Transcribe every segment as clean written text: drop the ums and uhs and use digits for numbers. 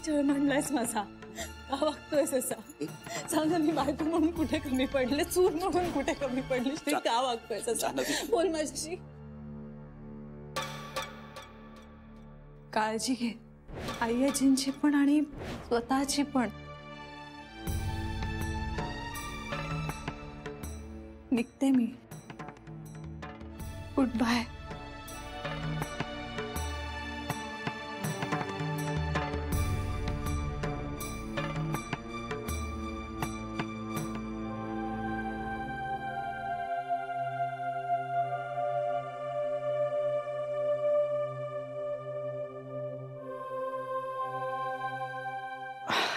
छळ मांडलायस माझा? का वागतोयस असा? सांग मी बायको म्हणून कुठे कमी पडले, चूर म्हणून कुठे कमी पडले, ते का वागतोयस असा? बोल माझ्याशी. काळजी घे, आई आजींची पण आणि स्वतःची पण. निघते मी. Good bye.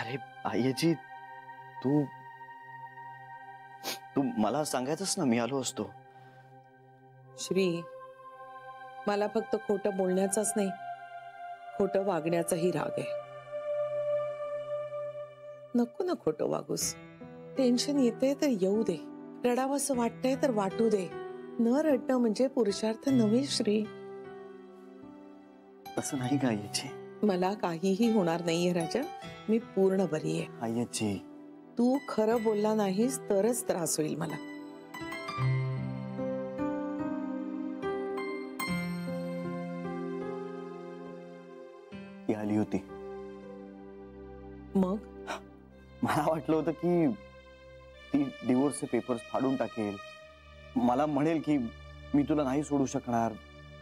अरे आईजी, तू तू मला सांगायचंस ना, मी आलो असतो. श्री, मला फक्त खोटं बोलण्याचाच नाही, खोटं वागण्याचाही राग आहे. नको ना खोटं वागूस. टेन्शन येते तर येऊ दे, रडावंसं वाटतंय तर वाटू दे. न रडणं म्हणजे पुरुषार्थ नव्हे श्री. तसं नाही का आईजी? मला काहीही होणार नाहीये राजा, मी पूर्ण बरी आहे. आईजी, तू खरं बोलला नाहीस तरच त्रास होईल मला. ती आली होती. मग मला वाटलं होतं की ती डिवोर्सचे पेपर्स फाडून टाकेल, मला म्हणेल की मी तुला नाही सोडू शकणार,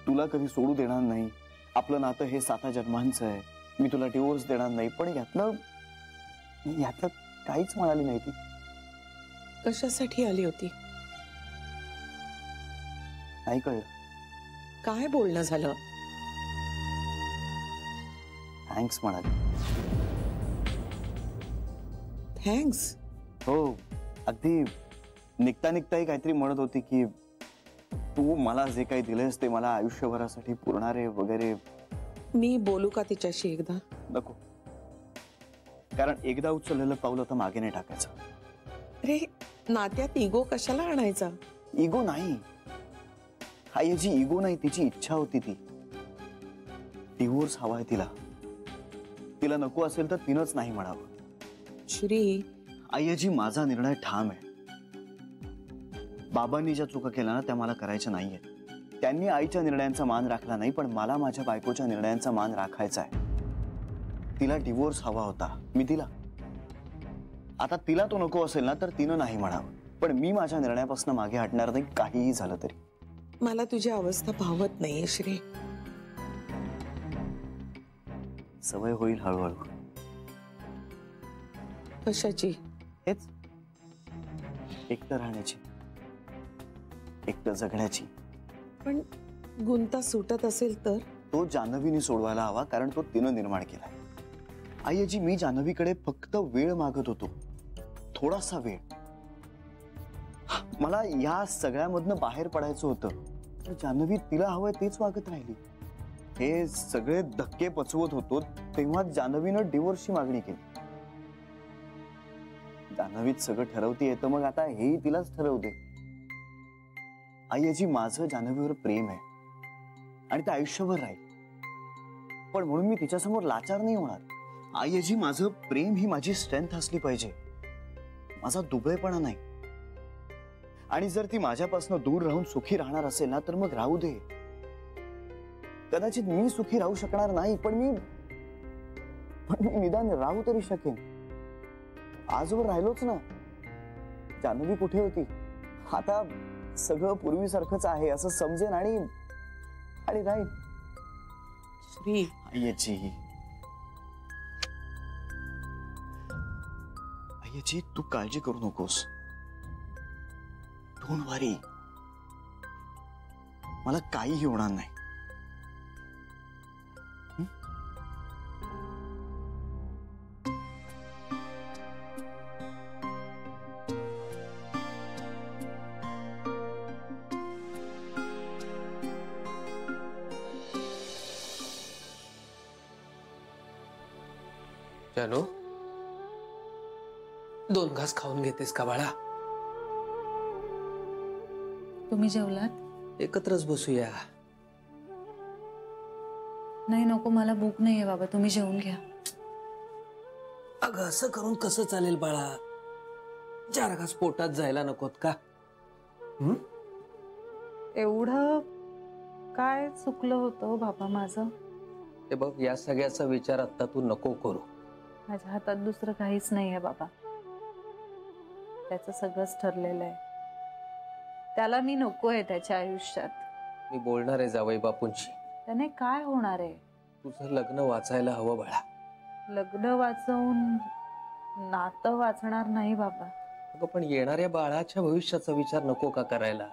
तुला कधी सोडू देणार नाही, आपलं नातं हे 7 जन्मांचं आहे, मी तुला डिवोर्स देणार नाही. पण यातलं काहीच म्हणाली नाही ती. कशासाठी आली होती? नाही कळलं. काय बोलणं झालं? थँक्स म्हणाली. थँक्स? हो, अगदी निघता निघताही काहीतरी म्हणत होती की तू मला जे काही दिलेस ते मला आयुष्यभरासाठी पुरणार आहे वगैरे. मी बोलू का तिच्याशी एकदा? नको, कारण एकदा उचललेलं पाऊल आता मागे नाही टाकायचं. अरे नात्यात इगो कशाला आणायचा? इगो नाही आईजी, इगो नाही, तिची इच्छा होती. ती डिवोर्स हवाय तिला. तिला नको असेल तर तिनंच नाही म्हणावं. श्री, आईजी, माझा निर्णय ठाम आहे. बाबांनी ज्या चुका केल्या ना त्या मला करायच्या नाहीये. त्यांनी आईच्या निर्णयांचा मान राखला नाही, पण मला माझ्या बायकोच्या निर्णयांचा मान राखायचा आहे. तिला डिवोर्स हवा होता, मी दिला. आता तिला तो नको असेल ना तर तिनं नाही म्हणावं, पण मी माझ्या निर्णयापासून मागे हटणार नाही, काहीही झालं तरी. मला तुझी अवस्था भावत नाहीये श्री. सवय होईल हळूहळू. कशाची? हेच, एकटं राहण्याची, एकटं जगण्याची. पण गुंता सुटत असेल तर? तो जान्हवीने सोडवायला हवा, कारण तो तिनं निर्माण केलाय. आईजी, मी जान्हवीकडे फक्त वेळ मागत होतो, थोडासा वेळ. मला या सगळ्यामधनं बाहेर पडायचं होतं. जान्हवी तिला हवंय तेच वागत राहिली. हे सगळे धक्के पचवत होतो तेव्हा जान्हवीनं डिवोर्सची मागणी केली. जान्हवीत सगळं ठरवते येतं, मग आता हेही तिलाच ठरवते. आईजी, माझं जान्हवीवर प्रेम आहे आणि ते आयुष्यभर राहील, पण म्हणून मी तिच्यासमोर लाचार नाही होणार. आईजी, माझं प्रेम ही माझी स्ट्रेंथ असली पाहिजे, माझा दुबळेपणा नाही. आणि जर ती माझ्यापासून दूर राहून सुखी राहणार असेल ना तर मग राहू दे. कदाचित मी सुखी राहू शकणार नाही, पण मी निदान राहू तरी शकेन. आजवर राहिलोच ना. जान्हवी कुठे होती? आता सगळं पूर्वीसारखंच आहे असं समजेन आणि राहील. श्री, आईजी, तू काळजी करू नकोस. डोंट वरी, मला काहीही होणार नाही. जानू, 2 घास खाऊन घेतेस का बाळा? तुम्ही जेवलात? एकत्रच बसूया. नाही नको, मला भूक नाहीये बाबा, तुम्ही जेवून घ्या. अगं असं करून कसं चालेल बाळा? 4 घास पोटात जायला नकोत का? एवढं काय चुकलं होतं बाबा माझं? ते बघ, या सगळ्याचा विचार आता तू नको करू. माझ्या हातात दुसरं काहीच नाहीये बाबा. त्याचं सगळंच ठरलेलं आहे. त्याला मी नकोय त्याच्या आयुष्यात. मी बोलणार आहे जावई बापूंशी. त्याने काय होणार आहे? तुझं लग्न वाचायला हवं बाळा. लग्न वाचवून नातं वाचणार नाही बाबा. अगं पण येणाऱ्या बाळाच्या भविष्याचा विचार नको का करायला?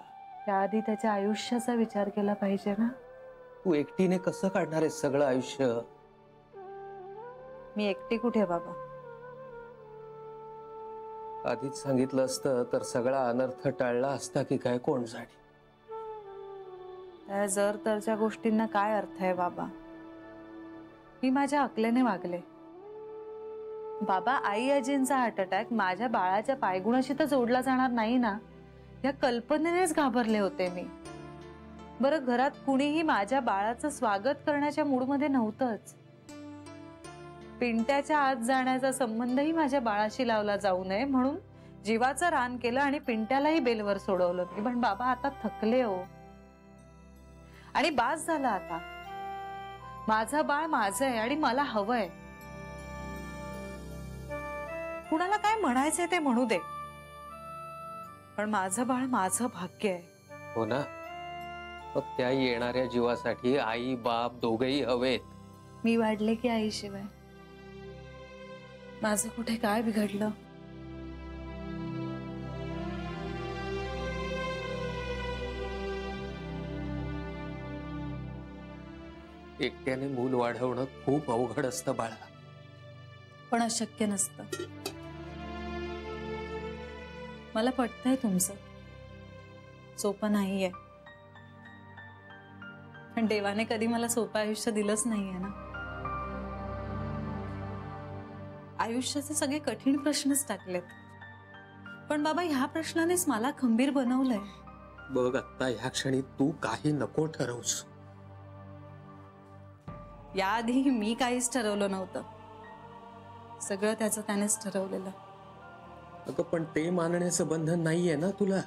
त्याआधी त्याच्या आयुष्याचा विचार केला पाहिजे ना. तू एकटीने कसं काढणार आहे सगळं आयुष्य? मी एकटी कुठे बाबा? आधीच सांगितलं असतं तर सगळा अनर्थ टाळला असता की काय कोण जाणे. त्या जर तरच्या गोष्टींना काय अर्थ आहे बाबा? मी माझ्या अकलेने वागले बाबा. आई आजींचा हार्ट अटॅक माझ्या बाळाच्या पायगुणाशी तर जोडला जाणार नाही ना, या कल्पनेनेच घाबरले होते मी. बरं, घरात कुणीही माझ्या बाळाचं स्वागत करण्याच्या मूडमध्ये नव्हतंच. पिंट्याच्या आत जाण्याचा संबंधही माझ्या बाळाशी लावला जाऊ नये म्हणून जीवाचं रान केलं आणि पिंट्यालाही बेलवर सोडवलं मी. पण बाबा आता थकले हो, आणि बास झालं आता. माझं बाळ माझं आहे आणि मला हवंय. कुणाला काय म्हणायचंय ते म्हणू दे, पण माझं बाळ माझं भाग्य आहे. हो ना? मग त्या येणाऱ्या जीवासाठी आई बाप दोघेही हवेत. मी वाढले की आईशिवाय? माझं कुठे काय बिघडलं? एकट्याने मूल वाढवणं खूप अवघड असतं बाळा. पण अशक्य नसतं. मला पटतंय तुमचं, सोपं नाहीये. पण देवाने कधी मला सोपं आयुष्य दिलंच नाहीये ना. आयुष्याचे सगळे कठीण प्रश्नच टाकलेत. पण बाबा, ह्या प्रश्नानेच मला खंबीर बनवलंय. बघ, आता ह्या क्षणी तू काही नको ठरवूस. याआधी मी काहीच ठरवलं नव्हतं. सगळं त्याचं त्यानेच ठरवलेलं. अगं पण ते मानण्याचं बंधन नाहीये ना तुला.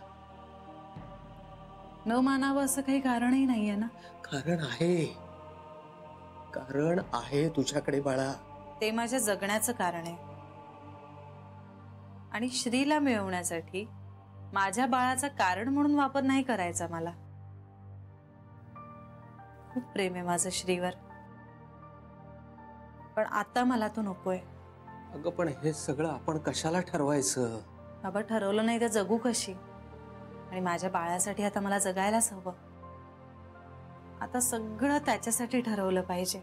न मानावं असं काही कारणही नाहीये ना. कारण आहे, कारण आहे तुझ्याकडे बाळा. ते माझ्या जगण्याचं कारण आहे. आणि श्रीला मिळवण्यासाठी माझ्या बाळाचं कारण म्हणून वापर नाही करायचा मला. खूप प्रेम आहे माझं श्रीवर, पण आता मला तो नकोय. अगं पण हे सगळं आपण कशाला ठरवायचं? बाबा, ठरवलं नाही तर जगू कशी? आणि माझ्या बाळासाठी आता मला जगायलाच हवं. आता सगळं त्याच्यासाठी ठरवलं पाहिजे.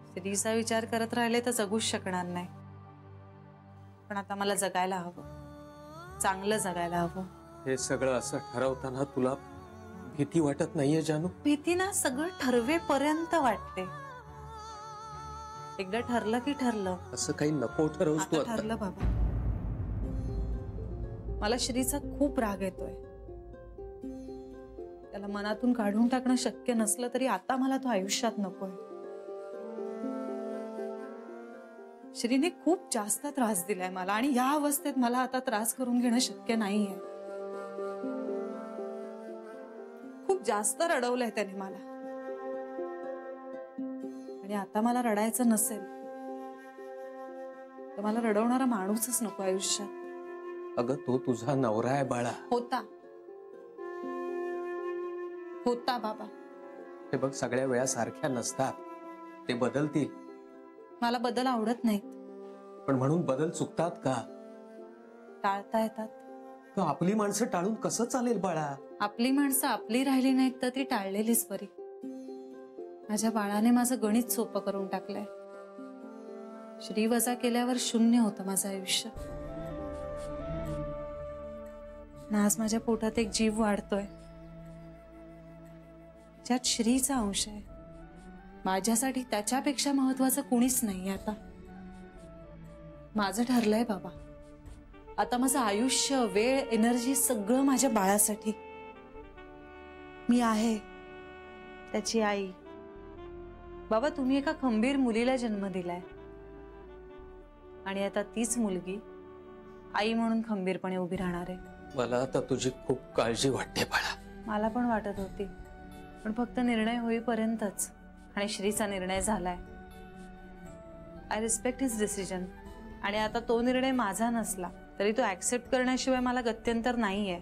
श्रीचा विचार करत राहिले तर जगूच शकणार नाही. पण आता मला जगायला हवं, चांगलं जगायला हवं. हे सगळं असं ठरवताना तुला भीती वाटत नाहीये जानू? भीती ना सगळं ठरवेपर्यंत वाटते. एकदा ठरलं की ठरलं. असं काही नको ठरवूस तू. आता ठरलं बाबा. मला श्रीचा खूप राग येतोय. त्याला मनातून काढून टाकणं शक्य नसलं तरी आता मला तो आयुष्यात नकोय. श्रीने खूप जास्त त्रास दिलाय मला, आणि या अवस्थेत मला आता त्रास करून घेणं शक्य नाहीये. खूप जास्त रडवलंय त्याने मला, आणि आता मला रडायचं नसेल तर मला रडवणारा माणूसच नको आयुष्यात. अगं तो तुझा नवरा आहे बाळा. होता बाबा. हे बघ, सगळ्या वेळा सारख्या नसतात, ते बदलतील. मला बदल आवडत नाहीत. पण म्हणून बदल चुकतात का? टाळता येतात. तर आपली माणसं टाळून कसं चालेल बाळा? आपली माणसं आपली राहिली नाहीत तर ती टाळलेलीच बरी. माझ्या बाळाने माझं गणित सोपं करून टाकलंय. श्री वजा केल्यावर शून्य होतं माझं आयुष्य. आज माझ्या पोटात एक जीव वाढतोय ज्यात श्रीचा अंश आहे. माझ्यासाठी त्याच्यापेक्षा महत्वाचं कुणीच नाही आता. माझं ठरलंय बाबा, आता माझं आयुष्य, वेळ, एनर्जी सगळं माझ्या बाळासाठी. मी आहे त्याची आई. बाबा, तुम्ही एका खंबीर मुलीला जन्म दिलाय. आणि आता तीच मुलगी आई म्हणून खंबीरपणे उभी राहणार आहे. मला आता तुझी खूप काळजी वाटते बाळा. मला पण वाटत होती, पण फक्त निर्णय होईपर्यंतच. आणि श्रीचा निर्णय झालाय. I respect his decision. आणि आता तो निर्णय माझा नसला तरी तो ऍक्सेप्ट करण्याशिवाय मला गत्यंतर नाहीये.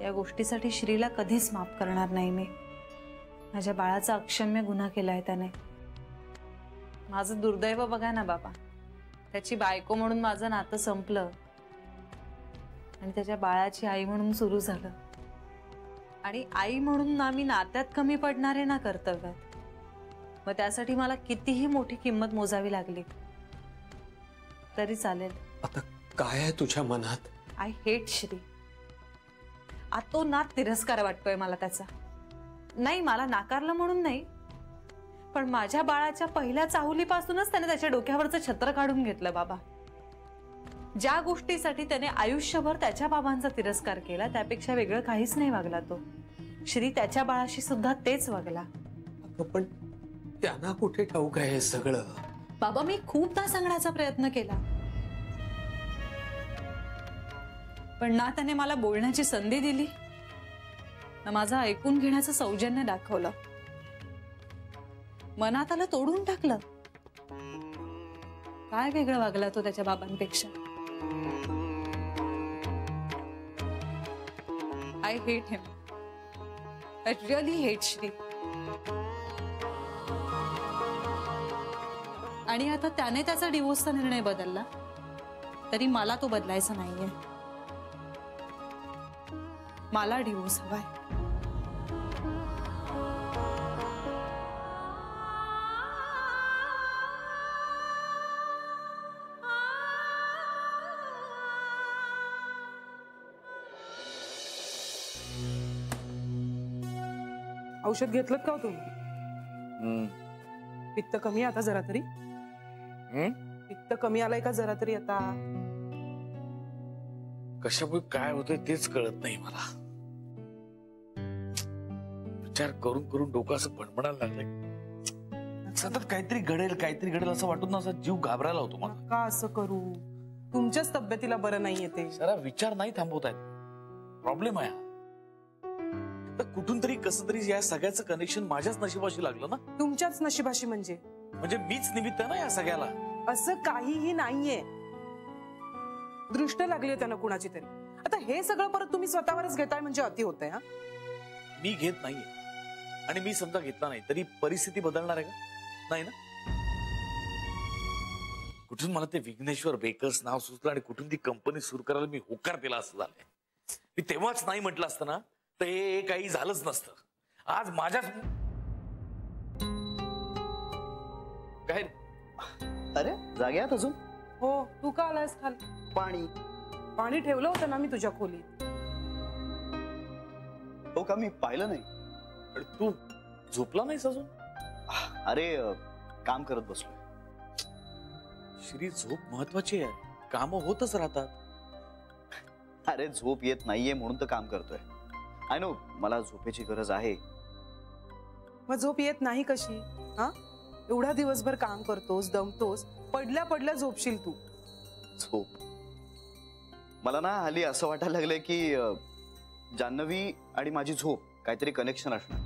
या गोष्टीसाठी श्रीला कधीच माफ करणार नाही मी. माझ्या बाळाचा अक्षम्य गुन्हा केलाय त्याने. माझं दुर्दैव बघा ना बाबा, त्याची बायको म्हणून माझं नातं संपलं आणि त्याच्या बाळाची आई म्हणून सुरू झालं. आणि आई म्हणून ना मी नात्यात कमी पडणार आहे ना कर्तव्यात. मग त्यासाठी मला कितीही मोठी किंमत मोजावी लागली तरी चालेल. आता काय आहे तुझ्या मनात? I hate Shri. आतोनात तिरस्कार वाटतोय मला त्याचा. नाही, मला नाकारलं म्हणून नाही, पण माझ्या बाळाच्या पहिल्या चाहुलीपासूनच त्याने त्याच्या डोक्यावरचं छत्र काढून घेतलं बाबा. ज्या गोष्टीसाठी त्याने आयुष्यभर त्याच्या बाबांचा तिरस्कार केला त्यापेक्षा वेगळं काहीच नाही वागला तो. श्री त्याच्या बाळाशी सुद्धा तेच वागला. पण त्यांना कुठे ठाऊक आहे हे सगळं? बाबा, मी खूपदा सांगण्याचा प्रयत्न केला, पण ना त्याने मला बोलण्याची संधी दिली ना माझं ऐकून घेण्याचं सौजन्य दाखवलं. मनात आलं तोडून टाकलं. काय वेगळं वागला तो त्याच्या बाबांपेक्षा. I hate him. I really hate Shree. आणि आता त्याने त्याचा डिवोर्सचा निर्णय बदलला तरी मला तो बदलायचा नाहीये. मला डिवोर्स हवाय. औषध घेतलं का हो तुम्ही? पित्त कमी आहे आता जरा तरी? पित्त कमी आलाय का जरा तरी आता? कशामुळे काय होतंय तेच कळत नाही मला. विचार करून करून डोकं असं भणभणायला लागलंय. सतत काहीतरी घडेल असं वाटून ना, असा जीव घाबरायला होतो मला. का असं करू? तुमच्याच तब्येतीला बरं नाहीये ते. जरा विचार नाही थांबवत आहेत. प्रॉब्लेम आहे. तर कुठून तरी कसं तरी या सगळ्याचं कनेक्शन माझ्याच नशिबाशी लागलं ना. तुमच्याच नशिबाशी म्हणजे मीच निमित्त ना या सगळ्याला. असं काहीही नाहीये. दृष्ट लागली त्यांना कुणाची तरी. आता हे सगळं परत तुम्ही स्वतःवरच घेताय म्हणजे अति होतंय. हा, मी घेत नाहीये. आणि मी समजा घेतला नाही तरी परिस्थिती बदलणार आहे का? नाही ना. कुठून मला ते विघ्नेश्वर बेकर्स नाव सुचलं आणि कुठून ती कंपनी सुरू करायला मी होकार दिला असं झालंय. मी तेव्हाच नाही म्हटलं असतं ना तर हे काही झालंच नसतं. आज माझ्याच काय. अरे जाग्यात अजून? हो, तू का आलायस खाली? पाणी ठेवलं होतं ना मी तुझ्या खोलीत. हो का? मी पाहिलं नाही. अरे तू झोपला नाहीस अजून? अरे काम करत बसलोय. श्री, झोप महत्वाची आहे. काम होतच राहतात. अरे झोप येत नाहीये म्हणून तर काम करतोय. आय नो, मला झोपेची गरज आहे. मग झोप येत नाही कशी? हा, एवढा दिवसभर काम करतोस, दमतोस, पडल्या पडल्या झोपशील तू. झोप? मला ना हल्ली असं वाटायला लागलंय की जान्हवी आणि माझी झोप काहीतरी कनेक्शन असणार.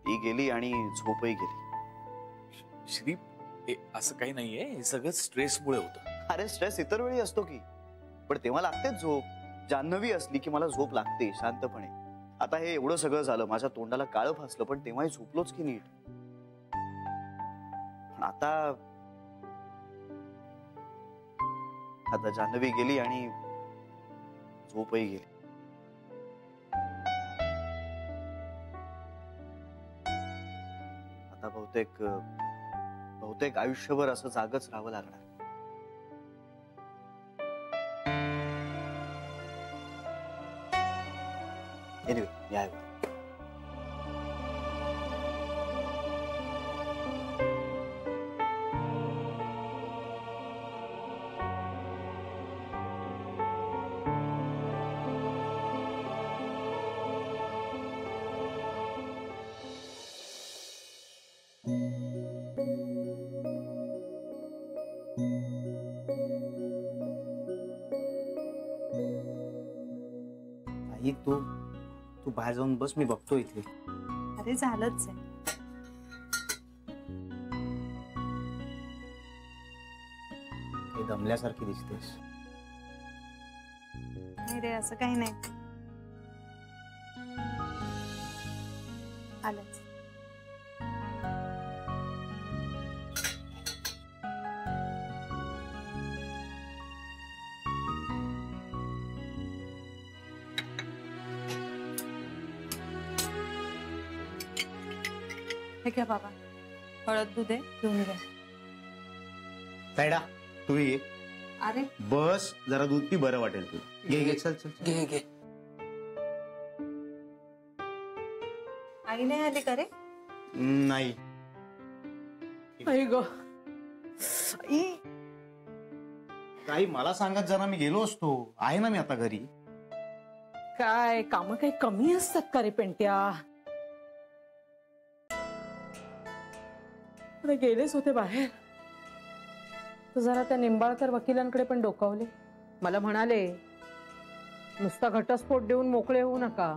ती गेली आणि झोपही गेली. श्री, असं काही नाहीये. हे सगळं स्ट्रेसमुळे होतं. अरे स्ट्रेस इतर वेळी असतो की, पण तेव्हा लागतेच झोप. जान्हवी असली की मला झोप लागते शांतपणे. आता हे एवढं सगळं झालं, माझ्या तोंडाला काळं फासलं, पण तेव्हाही झोपलोच की नीट. पण आता जान्हवी गेली आणि झोपही गेली. आता बहुतेक आयुष्यभर असं जागच राहावं लागणार. एनिवे, या आई तू तू बाहेर जाऊन बस, मी बघतो इथे. अरे झालंच आहे. हे दमल्यासारखी दिसतेस. नाही रे, असं काही नाही. आलंच. हे घ्या बाबा, हळद दूध आहे, घेऊन घ्या. तायडा तू ये. अरे बस जरा दूध पी, बरं वाटेल तू. घे घे, चल चल चल. घे घे. आई नाही आली का रे? नाही. आई ग काही मला सांगत जरा, मी गेलो असतो. आहे ना मी आता घरी. काय काम काही कमी असतात का रे पेंट्या? अरे गेलेच होते बाहेर तर जरा त्या निंबाळकर वकिलांकडे पण डोकावले. मला म्हणाले नुसता घटस्फोट देऊन मोकळे होऊ नका.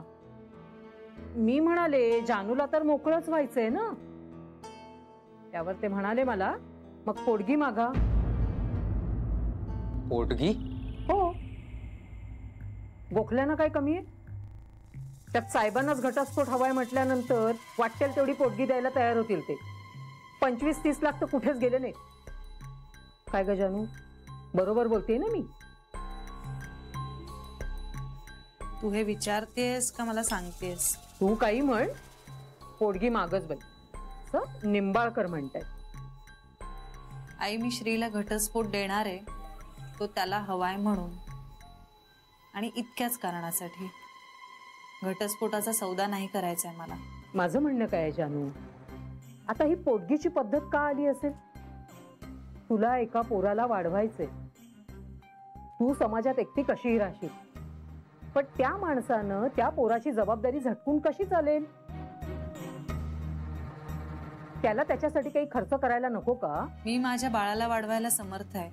मी म्हणाले जानूला तर मोकळंच व्हायचंय ना. त्यावर ते म्हणाले मला मग पोटगी मागा. पोटगी? हो, गोखल्यानं काय कमी आहे? त्यात साहेबांनाच घटस्फोट हवाय म्हटल्यानंतर वाटेल तेवढी पोटगी द्यायला तयार होतील ते. 25-30 लाख तर कुठेच गेले नाही. काय ग जानू, बरोबर बोलते ना मी? तू हे विचारतेस का मला सांगतेस? तू काही म्हण, पोटगी मागच बाई. निंबाळकर म्हणताय. आई, मी श्रीला घटस्फोट देणार आहे, तो त्याला हवाय म्हणून, आणि इतक्याच कारणासाठी. घटस्फोटाचा सौदा नाही करायचा आहे मला. माझं म्हणणं काय आहे जानू, आता ही पोटगीची पद्धत का आली असेल? तुला एका पोराला वाढवायचंय. तू समाजात एकटी कशीही राहशील, पण त्या माणसानं त्या पोराची जबाबदारी झटकून कशी चालेल? त्याला त्याच्यासाठी काही खर्च करायला नको का? मी माझ्या बाळाला वाढवायला समर्थ आहे.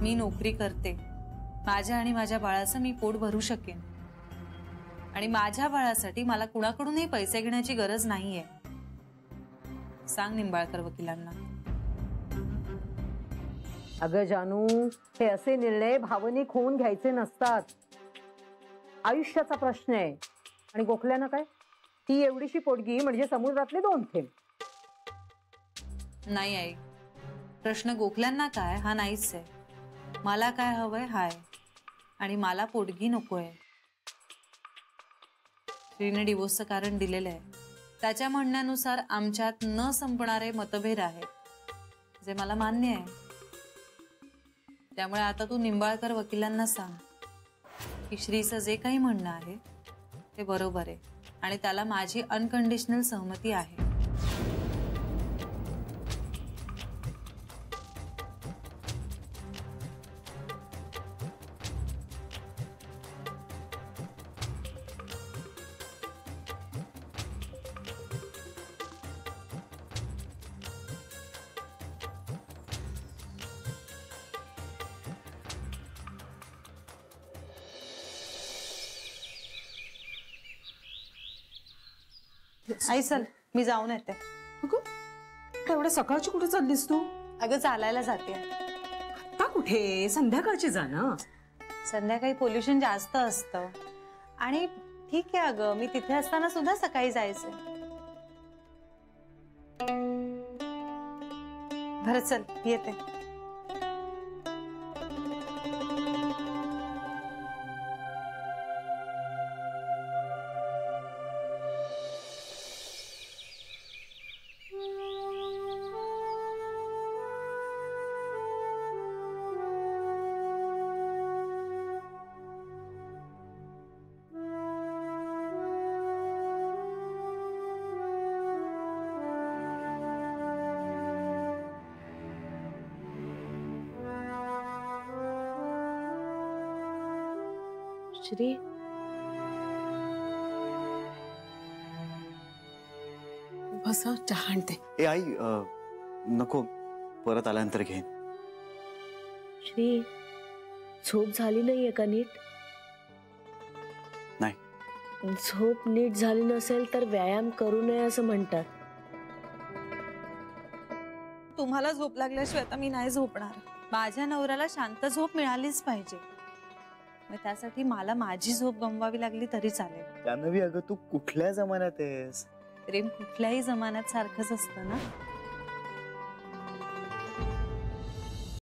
मी नोकरी करते. माझ्या आणि माझ्या बाळाचं मी पोट भरू शकेन. आणि माझ्या बाळासाठी मला कुणाकडूनही पैसे घेण्याची गरज नाहीये. सांग निंबाळकर वकिलांना. अगं जानू, हे असे निर्णय भावनिक होऊन घ्यायचे नसतात. आयुष्याचा प्रश्न आहे. आणि गोखल्यानं काय, ती एवढीशी पोटगी म्हणजे समुद्रातले 2 थेंब. नाही आई, प्रश्न गोखल्यांना काय हा नाहीच आहे. मला काय हवंय हाय, आणि मला पोटगी नकोय. श्रीने डिवोर्सचं कारण दिलेलं आहे. त्याच्या म्हणण्यानुसार आमच्यात न संपणारे मतभेद आहेत, जे मला मान्य आहे. त्यामुळे आता तू निंबाळकर वकिलांना सांग की श्रीचं जे काही म्हणणं आहे ते बरोबर आहे, आणि त्याला माझी अनकंडिशनल सहमती आहे. आई चल, मी जाऊन येते. एवढ्या सकाळची कुठे चाललीस तू? अगं चालायला जाते. आता कुठे? संध्याकाळची जा ना. संध्याकाळी पोल्युशन जास्त असतं. आणि ठीक आहे अगं, मी तिथे असताना सुद्धा सकाळी जायचंय. बरं चल, येते. श्री बस हं, चहा आणते. ए आई नको, परत आल्यानंतर घेईन. श्री, झोप झाली नाहीये का नीट? नाही. झोप नीट झाली नसेल तर व्यायाम करू नये असं म्हणतात. तुम्हाला झोप लागल्याशिवाय आता मी नाही झोपणार. माझ्या नवऱ्याला शांत झोप मिळालीच पाहिजे. मग त्यासाठी मला माझी झोप गमवावी लागली तरी चालेल. जान्हवी, अगं तू कुठल्या जमान्यात आहेस? प्रेम कुठल्याही जमान्यात सारखंच असतं ना.